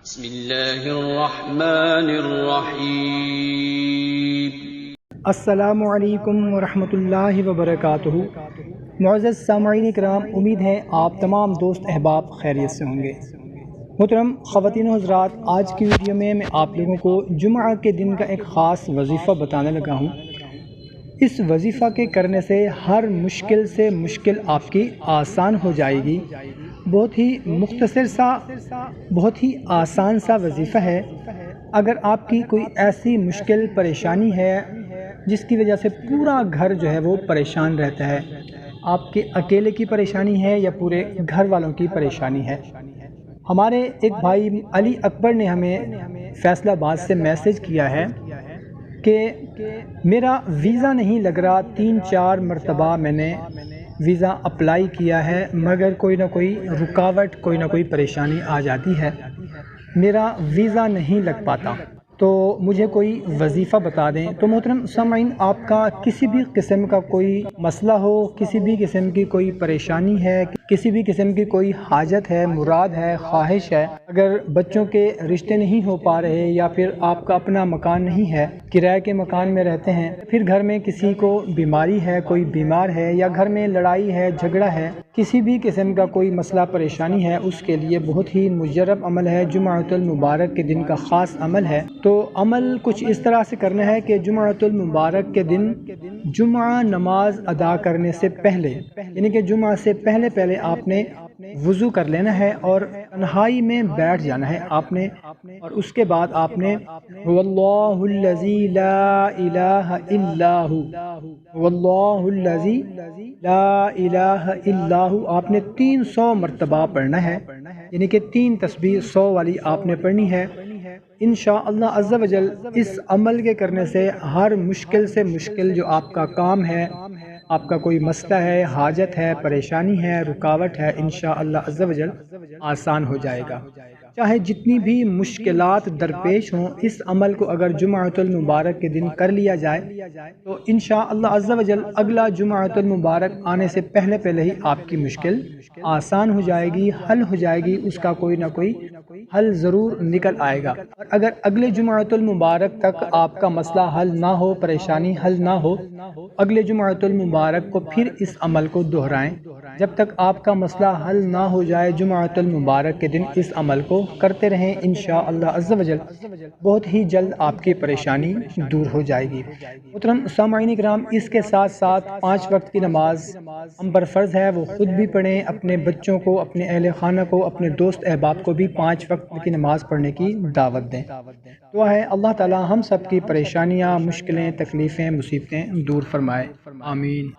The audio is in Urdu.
بسم اللہ الرحمن الرحیم۔ السلام علیکم ورحمۃ اللہ وبرکاتہ۔ معزز سامعین کرام، امید ہے آپ تمام دوست احباب خیریت سے ہوں گے۔ محترم خواتین و حضرات، آج کی ویڈیو میں آپ لوگوں کو جمعہ کے دن کا ایک خاص وظیفہ بتانے لگا ہوں۔ اس وظیفہ کے کرنے سے ہر مشکل سے مشکل آپ کی آسان ہو جائے گی۔ بہت ہی مختصر سا، بہت ہی آسان سا وظیفہ ہے۔ اگر آپ کی کوئی ایسی مشکل پریشانی ہے جس کی وجہ سے پورا گھر جو ہے وہ پریشان رہتا ہے، آپ کے اکیلے کی پریشانی ہے یا پورے گھر والوں کی پریشانی ہے، ہمارے ایک بھائی علی اکبر نے ہمیں فیصل آباد سے میسج کیا ہے کہ میرا ویزا نہیں لگ رہا، 3-4 مرتبہ میں نے ویزا اپلائی کیا ہے مگر کوئی نہ کوئی رکاوٹ، کوئی نہ کوئی پریشانی آ جاتی ہے، میرا ویزا نہیں لگ پاتا، تو مجھے کوئی وظیفہ بتا دیں۔ تو محترم سامعین، آپ کا کسی بھی قسم کا کوئی مسئلہ ہو، کسی بھی قسم کی کوئی پریشانی ہے، کسی بھی قسم کی کوئی حاجت ہے، مراد ہے، خواہش ہے، اگر بچوں کے رشتے نہیں ہو پا رہے، یا پھر آپ کا اپنا مکان نہیں ہے، کرائے کے مکان میں رہتے ہیں، پھر گھر میں کسی کو بیماری ہے، کوئی بیمار ہے، یا گھر میں لڑائی ہے، جھگڑا ہے، کسی بھی قسم کا کوئی مسئلہ پریشانی ہے، اس کے لیے بہت ہی مجرب عمل ہے، جمعۃ المبارک کے دن کا خاص عمل ہے۔ تو عمل کچھ اس طرح سے کرنا ہے کہ جمعۃ المبارک کے دن جمعہ نماز ادا کرنے سے پہلے، یعنی کہ جمعہ سے پہلے آپ نے وضو کر لینا ہے اور تنہائی میں بیٹھ جانا ہے آپ نے، اور اس کے بعد آپ نے واللہ الذی لا الہ الا ہو، واللہ الذی لا الہ الا ہو آپ نے 300 مرتبہ پڑھنا ہے، یعنی کہ 3 تسبیح 100 والی آپ نے پڑھنی ہے۔ انشاءاللہ عز و جل اس عمل کے کرنے سے ہر مشکل سے مشکل جو آپ کا کام ہے، آپ کا کوئی مسئلہ ہے، حاجت ہے، پریشانی ہے، رکاوٹ ہے، انشاءاللہ عز و جل آسان ہو جائے گا۔ چاہے جتنی بھی مشکلات درپیش ہوں، اس عمل کو اگر جمعۃ المبارک کے دن کر لیا جائے تو انشاءاللہ عز و جل اگلا جمعۃ المبارک آنے سے پہلے ہی آپ کی مشکل آسان ہو جائے گی، حل ہو جائے گی، اس کا کوئی نہ کوئی حل ضرور نکل آئے گا۔ اور اگر اگلے جمعۃ المبارک تک آپ کا مسئلہ حل نہ ہو، پریشانی حل نہ ہو، اگلے جمعۃ المبارک کو پھر اس عمل کو دہرائیں، جب تک آپ کا مسئلہ حل نہ ہو جائے جمعۃ المبارک کے دن اس عمل کو کرتے رہیں، انشاءاللہ عز و جل بہت ہی جلد آپ کی پریشانی دور ہو جائے گی۔ محترم سامعین کرام، اس کے ساتھ ساتھ 5 وقت کی نماز ہم پر فرض ہے، وہ خود بھی پڑھیں، اپنے بچوں کو، اپنے اہل خانہ کو، اپنے دوست احباب کو بھی 5 وقت کی نماز پڑھنے کی دعوت دیں۔ دعا ہے اللہ تعالی ہم سب کی پریشانیاں، مشکلیں، تکلیفیں، مصیبتیں دور فرمائے، آمین۔